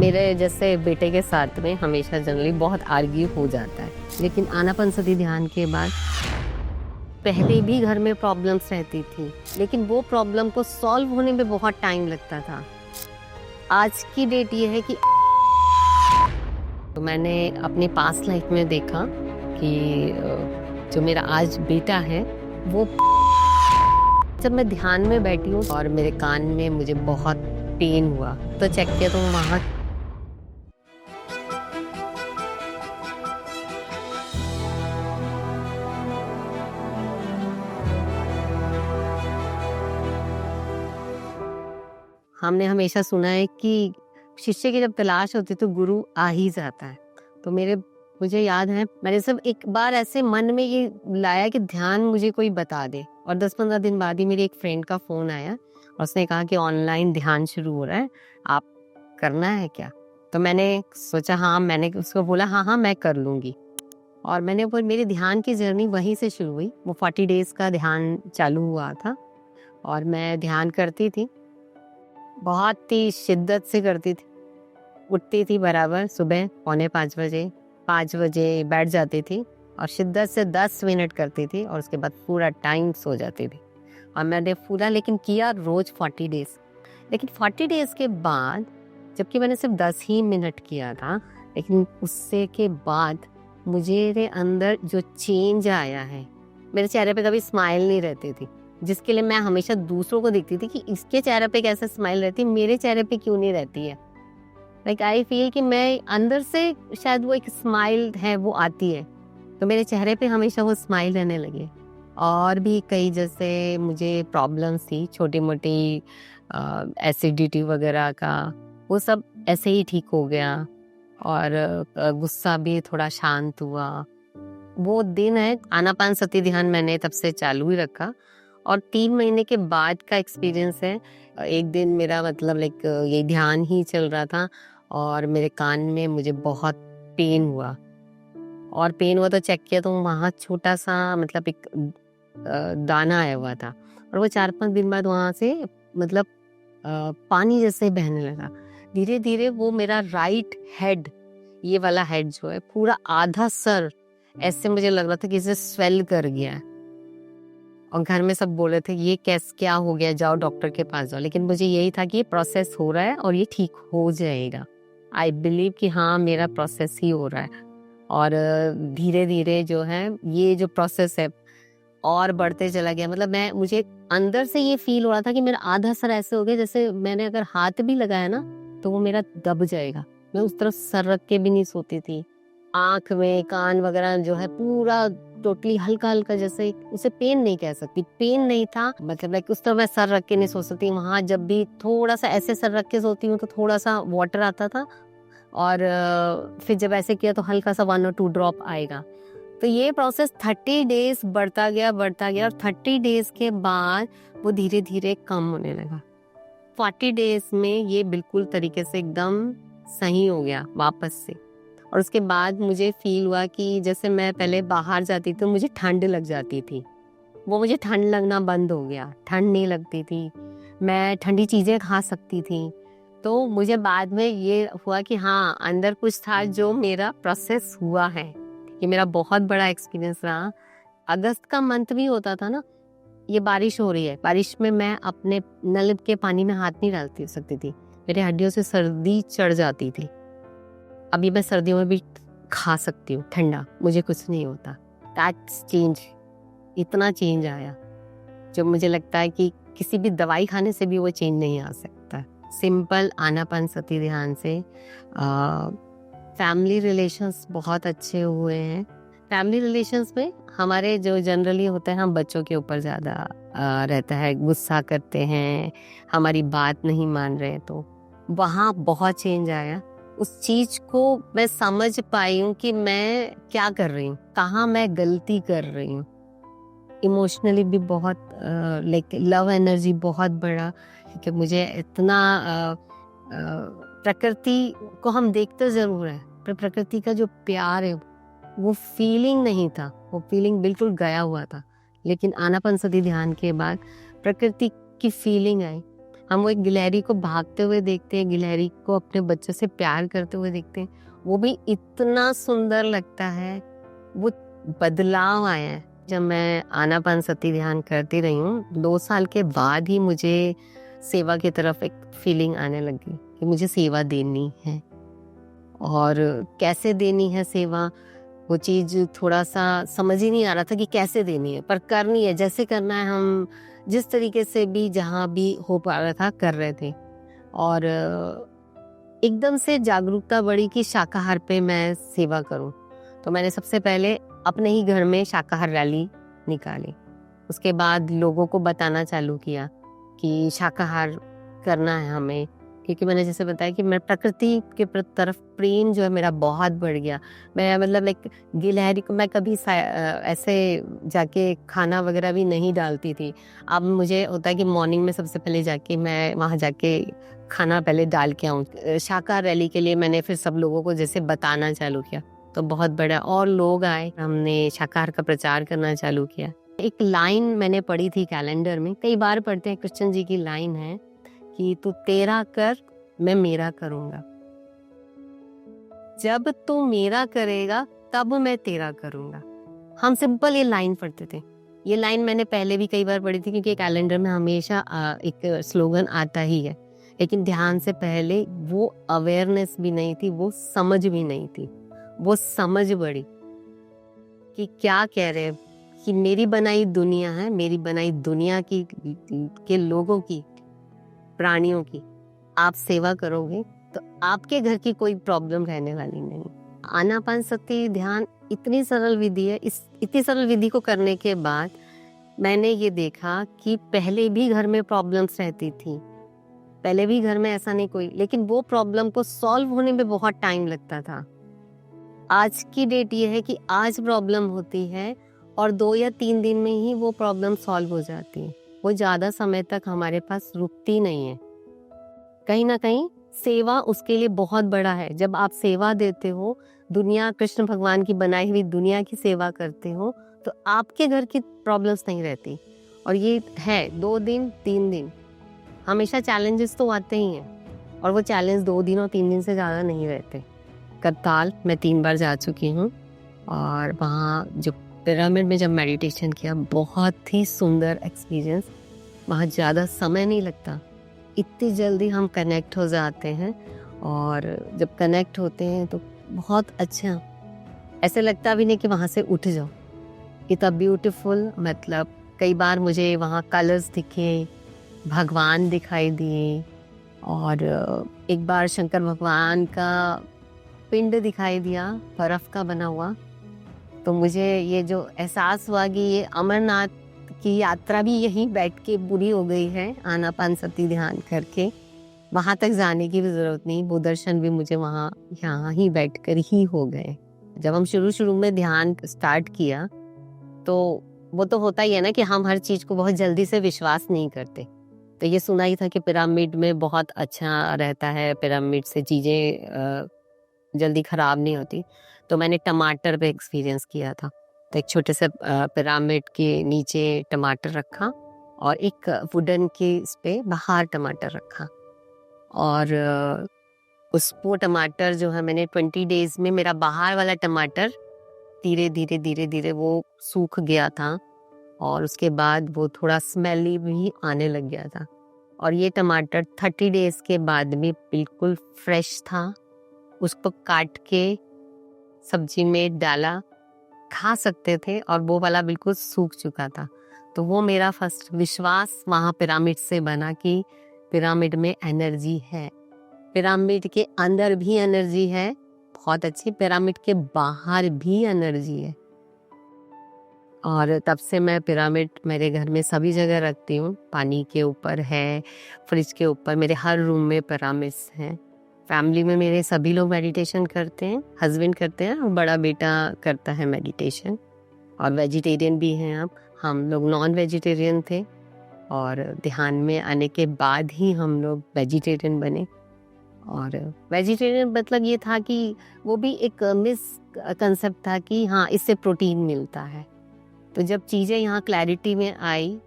मेरे जैसे बेटे के साथ में हमेशा जनरली बहुत आर्ग्यू हो जाता है, लेकिन आनापानसती ध्यान के बाद पहले भी घर में प्रॉब्लम्स रहती थी, लेकिन वो प्रॉब्लम को सॉल्व होने में बहुत टाइम लगता था। आज की डेट ये है कि तो मैंने अपनी पास्ट लाइफ में देखा कि जो मेरा आज बेटा है वो जब मैं ध्यान में बैठी हूँ और मेरे कान में मुझे बहुत पेन हुआ तो चेक किया तो वहाँ हमने हमेशा सुना है कि शिष्य की जब तलाश होती है तो गुरु आ ही जाता है। तो मुझे याद है मैंने सब एक बार ऐसे मन में ये लाया कि ध्यान मुझे कोई बता दे, और 10-15 दिन बाद ही मेरी एक फ्रेंड का फोन आया और उसने कहा कि ऑनलाइन ध्यान शुरू हो रहा है, आप करना है क्या? तो मैंने सोचा हाँ, मैंने उसको बोला हाँ मैं कर लूँगी। और मेरी ध्यान की जर्नी वहीं से शुरू हुई। वो 40 डेज का ध्यान चालू हुआ था और मैं ध्यान करती थी, बहुत ही शिद्दत से करती थी। उठती थी बराबर सुबह 4:45 बजे, 5 बजे बैठ जाती थी और शिद्दत से 10 मिनट करती थी और उसके बाद पूरा टाइम सो जाती थी। और मैंने पूरा लेकिन किया रोज 40 डेज। लेकिन 40 डेज के बाद, जबकि मैंने सिर्फ 10 ही मिनट किया था, लेकिन उससे के बाद मुझे अंदर जो चेंज आया है, मेरे चेहरे पे कभी स्माइल नहीं रहती थी, जिसके लिए मैं हमेशा दूसरों को देखती थी कि इसके चेहरे पे कैसे स्माइल रहती है, मेरे चेहरे पे क्यों नहीं रहती है। लाइक आई फील कि मैं अंदर से शायद वो एक स्माइल है वो आती है, तो मेरे चेहरे पे हमेशा वो स्माइल रहने लगे। और भी कई जैसे मुझे प्रॉब्लम्स थी छोटी मोटी, एसिडिटी वगैरह का, वो सब ऐसे ही ठीक हो गया। और गुस्सा भी थोड़ा शांत हुआ। वो दिन है आनापानसती ध्यान मैंने तब से चालू ही रखा। और 3 महीने के बाद का एक्सपीरियंस है। एक दिन मेरा मतलब लाइक ये ध्यान ही चल रहा था और मेरे कान में मुझे बहुत पेन हुआ। और पेन हुआ तो चेक किया तो वहाँ छोटा सा मतलब एक दाना आया हुआ था। और वो 4-5 दिन बाद वहाँ से मतलब पानी जैसे बहने लगा। धीरे धीरे वो मेरा राइट हेड, ये वाला हेड जो है, पूरा आधा सर ऐसे मुझे लग रहा था कि इसे स्वेल कर गया है। और घर में सब बोले थे ये क्या हो गया, जाओ डॉक्टर के पास जाओ। लेकिन मुझे यही था कि ये प्रोसेस हो रहा है और ये ठीक हो जाएगा। आई बिलीव कि हाँ मेरा प्रोसेस ही हो रहा है। और धीरे धीरे जो है ये जो प्रोसेस है और बढ़ते चला गया। मतलब मुझे अंदर से ये फील हो रहा था कि मेरा आधा सर ऐसे हो गया जैसे मैंने अगर हाथ भी लगाया ना तो वो मेरा दब जाएगा। मैं उस तरफ सर रख के भी नहीं सोती थी। आंख में कान वगैरह जो है पूरा टोटली हल्का हल्का, जैसे उसे पेन नहीं कह सकती, पेन नहीं था, मतलब लाइक उस तरह मैं सर रख के नहीं सो सकती। वहां जब भी थोड़ा सा ऐसे सर रख के सोती हूँ तो थोड़ा सा वाटर आता था, और फिर जब ऐसे किया तो हल्का सा 1 और 2 ड्रॉप आएगा। तो ये प्रोसेस 30 डेज बढ़ता गया और 30 डेज के बाद वो धीरे धीरे कम होने लगा। 40 डेज में ये बिल्कुल तरीके से एकदम सही हो गया वापस से। और उसके बाद मुझे फील हुआ कि जैसे मैं पहले बाहर जाती थी तो मुझे ठंड लग जाती थी, वो मुझे ठंड लगना बंद हो गया। ठंड नहीं लगती थी, मैं ठंडी चीज़ें खा सकती थी। तो मुझे बाद में ये हुआ कि हाँ अंदर कुछ था जो मेरा प्रोसेस हुआ है। ये मेरा बहुत बड़ा एक्सपीरियंस रहा। अगस्त का मंथ भी होता था ना, ये बारिश हो रही है, बारिश में मैं अपने नल के पानी में हाथ नहीं डालती सकती थी, मेरे हड्डियों से सर्दी चढ़ जाती थी। अभी मैं सर्दियों में भी खा सकती हूँ ठंडा, मुझे कुछ नहीं होता। दैट्स चेंज, इतना चेंज आया जो मुझे लगता है कि किसी भी दवाई खाने से भी वो चेंज नहीं आ सकता। सिंपल आनापानसती ध्यान से फैमिली रिलेशंस बहुत अच्छे हुए हैं। फैमिली रिलेशंस में हमारे जो जनरली होता है, हम बच्चों के ऊपर ज़्यादा रहता है, गुस्सा करते हैं, हमारी बात नहीं मान रहे, तो वहाँ बहुत चेंज आया। उस चीज को मैं समझ पाई हूँ कि मैं क्या कर रही हूँ, कहाँ मैं गलती कर रही हूँ। इमोशनली भी बहुत लाइक लव एनर्जी बहुत बड़ा, क्योंकि मुझे इतना प्रकृति को हम देखते जरूर है, पर प्रकृति का जो प्यार है वो फीलिंग नहीं था, वो फीलिंग बिल्कुल गया हुआ था। लेकिन आनापानसती ध्यान के बाद प्रकृति की फीलिंग आई। हम वो एक गिलहरी को भागते हुए देखते हैं, गिलहरी को अपने बच्चों से प्यार करते हुए देखते हैं, वो भी इतना सुंदर लगता है। वो बदलाव आया है जब मैं आनापानसती ध्यान करती रही हूँ। 2 साल के बाद ही मुझे सेवा की तरफ एक फीलिंग आने लगी कि मुझे सेवा देनी है, और कैसे देनी है सेवा, वो चीज़ थोड़ा सा समझ ही नहीं आ रहा था कि कैसे देनी है, पर करनी है, जैसे करना है। हम जिस तरीके से भी जहाँ भी हो पा रहा था कर रहे थे। और एकदम से जागरूकता बढ़ी कि शाकाहार पे मैं सेवा करूं। तो मैंने सबसे पहले अपने ही घर में शाकाहार रैली निकाली। उसके बाद लोगों को बताना चालू किया कि शाकाहार करना है हमें, क्योंकि मैंने जैसे बताया कि मैं प्रकृति के तरफ प्रेम जो है मेरा बहुत बढ़ गया। मैं मतलब एक गिलहरी को मैं कभी ऐसे जाके खाना वगैरह भी नहीं डालती थी। अब मुझे होता है कि मॉर्निंग में सबसे पहले जाके मैं वहाँ जाके खाना पहले डाल के आऊँ। शाकाहार रैली के लिए मैंने फिर सब लोगों को जैसे बताना चालू किया, तो बहुत बड़ा और लोग आए, हमने शाकाहार का प्रचार करना चालू किया। एक लाइन मैंने पढ़ी थी कैलेंडर में, कई बार पढ़ते हैं, कृष्ण जी की लाइन है कि तू तेरा कर मैं मेरा करूंगा, जब तू मेरा करेगा तब मैं तेरा करूंगा। हम सिंपल ये लाइन पढ़ते थे। ये लाइन मैंने पहले भी कई बार पढ़ी थी, क्योंकि कैलेंडर में हमेशा एक स्लोगन आता ही है, लेकिन ध्यान से पहले वो अवेयरनेस भी नहीं थी, वो समझ भी नहीं थी। वो समझ बढ़ी कि क्या कह रहे हैं, कि मेरी बनाई दुनिया है, मेरी बनाई दुनिया की के लोगों की, प्राणियों की आप सेवा करोगे तो आपके घर की कोई प्रॉब्लम रहने वाली नहीं। आनापानसती ध्यान इतनी सरल विधि है। इतनी सरल विधि को करने के बाद मैंने ये देखा कि पहले भी घर में प्रॉब्लम्स रहती थी, पहले भी घर में ऐसा नहीं कोई, लेकिन वो प्रॉब्लम को सॉल्व होने में बहुत टाइम लगता था। आज की डेट ये है कि आज प्रॉब्लम होती है और 2 या 3 दिन में ही वो प्रॉब्लम सॉल्व हो जाती है। वो ज्यादा समय तक हमारे पास रुकती नहीं है। कहीं ना कहीं सेवा उसके लिए बहुत बड़ा है। जब आप सेवा देते हो, दुनिया, कृष्ण भगवान की बनाई हुई दुनिया की सेवा करते हो, तो आपके घर की प्रॉब्लम्स नहीं रहती। और ये है 2 दिन 3 दिन, हमेशा चैलेंजेस तो आते ही हैं, और वो चैलेंज 2 दिन और 3 दिन से ज़्यादा नहीं रहते। करताल मैं 3 बार जा चुकी हूँ, और वहाँ जो पिरामिड में जब मेडिटेशन किया, बहुत ही सुंदर एक्सपीरियंस। वहाँ ज़्यादा समय नहीं लगता, इतनी जल्दी हम कनेक्ट हो जाते हैं, और जब कनेक्ट होते हैं तो बहुत अच्छा, ऐसे लगता भी नहीं कि वहाँ से उठ जाओ। इतना ब्यूटीफुल, मतलब कई बार मुझे वहाँ कलर्स दिखे, भगवान दिखाई दिए, और एक बार शंकर भगवान का पिंड दिखाई दिया, बर्फ का बना हुआ। तो मुझे ये जो एहसास हुआ कि ये अमरनाथ की यात्रा भी यहीं बैठ के पूरी हो गई है, आनापानसती ध्यान करके। वहां तक जाने की भी जरूरत नहीं, वो दर्शन भी मुझे वहाँ यहाँ ही बैठकर ही हो गए। जब हम शुरू में ध्यान स्टार्ट किया, तो वो तो होता ही है ना कि हम हर चीज को बहुत जल्दी से विश्वास नहीं करते। तो ये सुना ही था कि पिरामिड में बहुत अच्छा रहता है, पिरामिड से चीजें जल्दी खराब नहीं होती। तो मैंने टमाटर पे एक्सपीरियंस किया था। तो एक छोटे से पिरामिड के नीचे टमाटर रखा, और एक वुडन के इस पे बाहर टमाटर रखा, और वो टमाटर जो है, मैंने 20 डेज में मेरा बाहर वाला टमाटर धीरे धीरे वो सूख गया था, और उसके बाद वो थोड़ा स्मेली भी आने लग गया था। और ये टमाटर 30 डेज के बाद भी बिल्कुल फ्रेश था। उसको काट के सब्जी में डाला, खा सकते थे, और वो वाला बिल्कुल सूख चुका था। तो वो मेरा फर्स्ट विश्वास वहाँ पिरामिड से बना कि पिरामिड में एनर्जी है, पिरामिड के अंदर भी एनर्जी है बहुत अच्छी, पिरामिड के बाहर भी एनर्जी है। और तब से मैं पिरामिड मेरे घर में सभी जगह रखती हूँ। पानी के ऊपर है, फ्रिज के ऊपर, मेरे हर रूम में पिरामिड्स हैं। फैमिली में मेरे सभी लोग मेडिटेशन करते हैं, हस्बैंड करते हैं और बड़ा बेटा करता है मेडिटेशन, और वेजिटेरियन भी हैं। अब हम लोग नॉन वेजिटेरियन थे, और ध्यान में आने के बाद ही हम लोग वेजिटेरियन बने। और वेजिटेरियन मतलब ये था कि वो भी एक मिस कंसेप्ट था कि हाँ, इससे प्रोटीन मिलता है। तो जब चीज़ें यहाँ क्लैरिटी में आई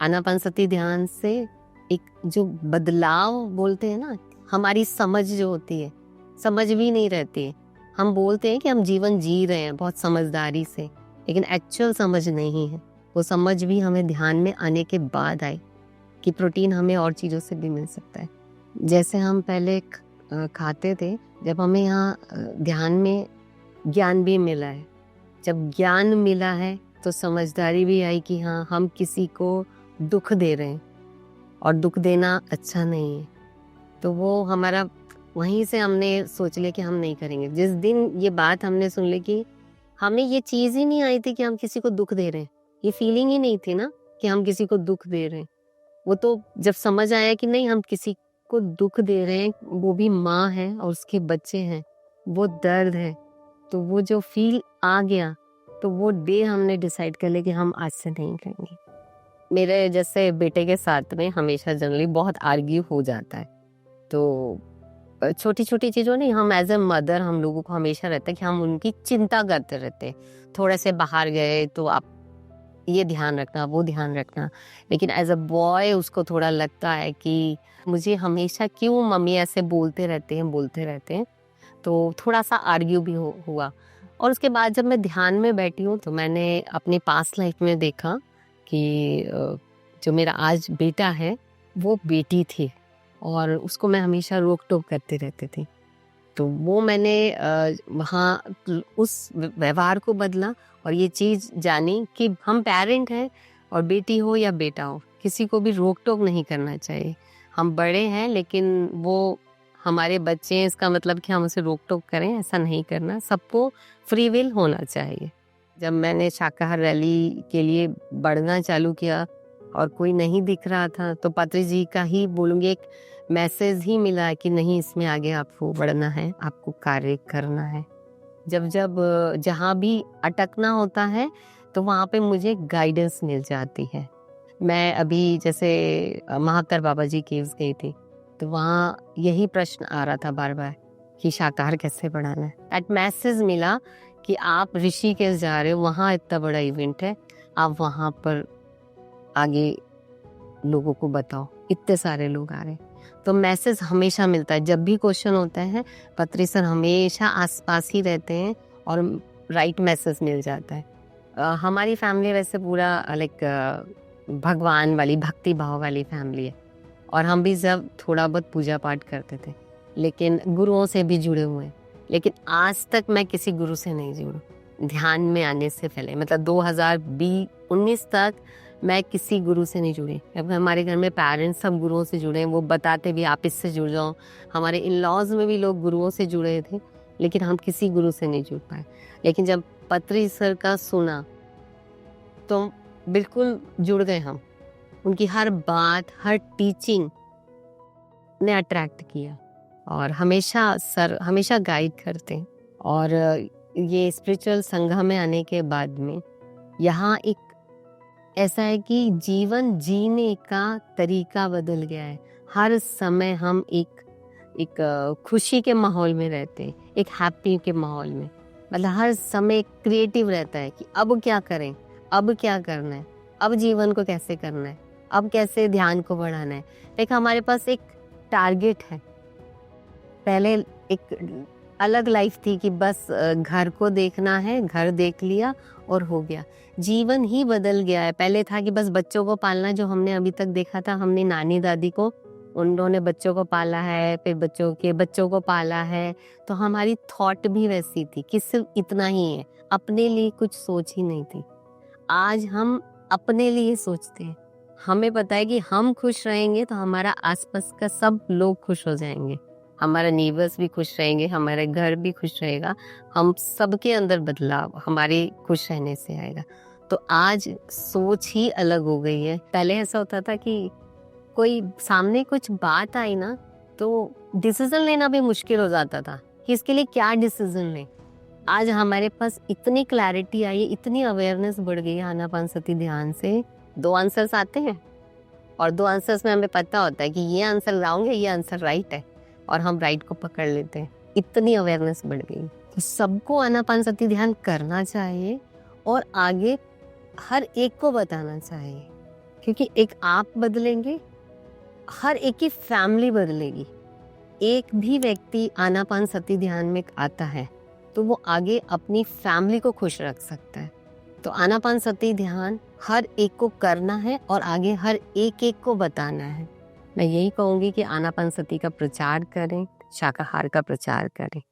आनापानसती ध्यान से, एक जो बदलाव बोलते हैं ना, हमारी समझ जो होती है, समझ भी नहीं रहती है। हम बोलते हैं कि हम जीवन जी रहे हैं बहुत समझदारी से, लेकिन एक्चुअल समझ नहीं है। वो समझ भी हमें ध्यान में आने के बाद आई कि प्रोटीन हमें और चीज़ों से भी मिल सकता है। जैसे हम पहले खाते थे, जब हमें यहाँ ध्यान में ज्ञान भी मिला है। जब ज्ञान मिला है तो समझदारी भी आई कि हाँ, हम किसी को दुख दे रहे हैं और दुख देना अच्छा नहीं है। तो वो हमारा वहीं से हमने सोच लिया कि हम नहीं करेंगे। जिस दिन ये बात हमने सुन ली कि हमें ये चीज़ ही नहीं आई थी कि हम किसी को दुख दे रहे हैं, ये फीलिंग ही नहीं थी ना कि हम किसी को दुख दे रहे हैं। वो तो जब समझ आया कि नहीं, हम किसी को दुख दे रहे हैं, वो भी माँ है और उसके बच्चे हैं, वो दर्द है, तो वो जो फील आ गया, तो वो डे हमने डिसाइड कर लिया कि हम आज से नहीं करेंगे। मेरे जैसे बेटे के साथ में हमेशा जनरली बहुत आर्ग्यू हो जाता है, तो छोटी छोटी चीज़ों नहीं, हम एज ए मदर हम लोगों को हमेशा रहता है कि हम उनकी चिंता करते रहते हैं। थोड़े से बाहर गए तो आप ये ध्यान रखना, वो ध्यान रखना, लेकिन एज अ बॉय उसको थोड़ा लगता है कि मुझे हमेशा क्यों मम्मी ऐसे बोलते रहते हैं। तो थोड़ा सा आर्ग्यू भी हुआ। और उसके बाद जब मैं ध्यान में बैठी हूँ तो मैंने अपनी पास्ट लाइफ में देखा कि जो मेरा आज बेटा है वो बेटी थी और उसको मैं हमेशा रोक टोक करते रहती थी। तो वो मैंने वहाँ उस व्यवहार को बदला और ये चीज़ जानी कि हम पेरेंट हैं और बेटी हो या बेटा हो, किसी को भी रोक टोक नहीं करना चाहिए। हम बड़े हैं लेकिन वो हमारे बच्चे हैं, इसका मतलब कि हम उसे रोक टोक करें, ऐसा नहीं करना। सबको फ्री विल होना चाहिए। जब मैंने शाकाहार रैली के लिए बढ़ना चालू किया और कोई नहीं दिख रहा था, तो पात्री जी का ही बोलूँगी एक मैसेज ही मिला कि नहीं, इसमें आगे आपको बढ़ना है, आपको कार्य करना है। जब जहाँ भी अटकना होता है तो वहाँ पे मुझे गाइडेंस मिल जाती है। मैं अभी जैसे महाकाल बाबा जी केव्स गई थी, तो वहाँ यही प्रश्न आ रहा था बार बार कि शाकाहार कैसे बढ़ाना है। दैट मैसेज मिला कि आप ऋषिकेश जा रहे हो, वहाँ इतना बड़ा इवेंट है, आप वहाँ पर आगे लोगों को बताओ, इतने सारे लोग आ रहे हैं। तो मैसेज हमेशा मिलता है। जब भी क्वेश्चन होता है, पत्री सर हमेशा आसपास ही रहते हैं और राइट मैसेज मिल जाता है। हमारी फैमिली वैसे पूरा लाइक भगवान वाली, भक्ति भाव वाली फैमिली है और हम भी जब थोड़ा बहुत पूजा पाठ करते थे, लेकिन गुरुओं से भी जुड़े हुए हैं। लेकिन आज तक मैं किसी गुरु से नहीं जुड़ी ध्यान में आने से पहले, मतलब 2019 तक मैं किसी गुरु से नहीं जुड़ी। अब हमारे घर में पेरेंट्स सब गुरुओं से जुड़े हैं, वो बताते भी आप इससे जुड़ जाओ। हमारे इन लॉज में भी लोग गुरुओं से जुड़े थे, लेकिन हम किसी गुरु से नहीं जुड़ पाए। लेकिन जब पत्री सर का सुना तो बिल्कुल जुड़ गए हम। उनकी हर बात, हर टीचिंग ने अट्रैक्ट किया और हमेशा सर हमेशा गाइड करते हैं। और ये स्पिरिचुअल संगम में आने के बाद में यहाँ एक ऐसा है कि जीवन जीने का तरीका बदल गया है। हर समय हम एक खुशी के माहौल में रहते हैं, एक हैप्पी के माहौल में। मतलब हर समय क्रिएटिव रहता है कि अब क्या करें, अब क्या करना है, अब जीवन को कैसे करना है, अब कैसे ध्यान को बढ़ाना है। एक हमारे पास एक टारगेट है। पहले एक अलग लाइफ थी कि बस घर को देखना है, घर देख लिया और हो गया। जीवन ही बदल गया है। पहले था कि बस बच्चों को पालना, जो हमने अभी तक देखा था, हमने नानी दादी को, उन्होंने बच्चों को पाला है, फिर बच्चों के बच्चों को पाला है। तो हमारी थॉट भी वैसी थी कि सिर्फ इतना ही है, अपने लिए कुछ सोच ही नहीं थी। आज हम अपने लिए सोचते हैं। हमें पता है कि हम खुश रहेंगे तो हमारा आसपास का सब लोग खुश हो जाएंगे, हमारा नेबर्स भी खुश रहेंगे, हमारा घर भी खुश रहेगा। हम सबके अंदर बदलाव हमारे खुश रहने से आएगा। तो आज सोच ही अलग हो गई है। पहले ऐसा होता था कि कोई सामने कुछ बात आई ना, तो डिसीजन लेना भी मुश्किल हो जाता था कि इसके लिए क्या डिसीजन लें। आज हमारे पास इतनी क्लैरिटी आई है, इतनी अवेयरनेस बढ़ गई है आनापानसती ध्यान से। 2 आंसर्स आते हैं और 2 आंसर्स में हमें पता होता है कि ये आंसर रॉन्ग है, ये आंसर राइट है, और हम राइट को पकड़ लेते हैं। इतनी अवेयरनेस बढ़ गई। तो सबको आनापानसती ध्यान करना चाहिए और आगे हर एक को बताना चाहिए, क्योंकि एक आप बदलेंगे हर एक की फैमिली बदलेगी। एक भी व्यक्ति आनापानसती ध्यान में आता है तो वो आगे अपनी फैमिली को खुश रख सकता है। तो आनापानसती ध्यान हर एक को करना है और आगे हर एक एक को बताना है। मैं यही कहूँगी कि आनापानसती का प्रचार करें, शाकाहार का प्रचार करें।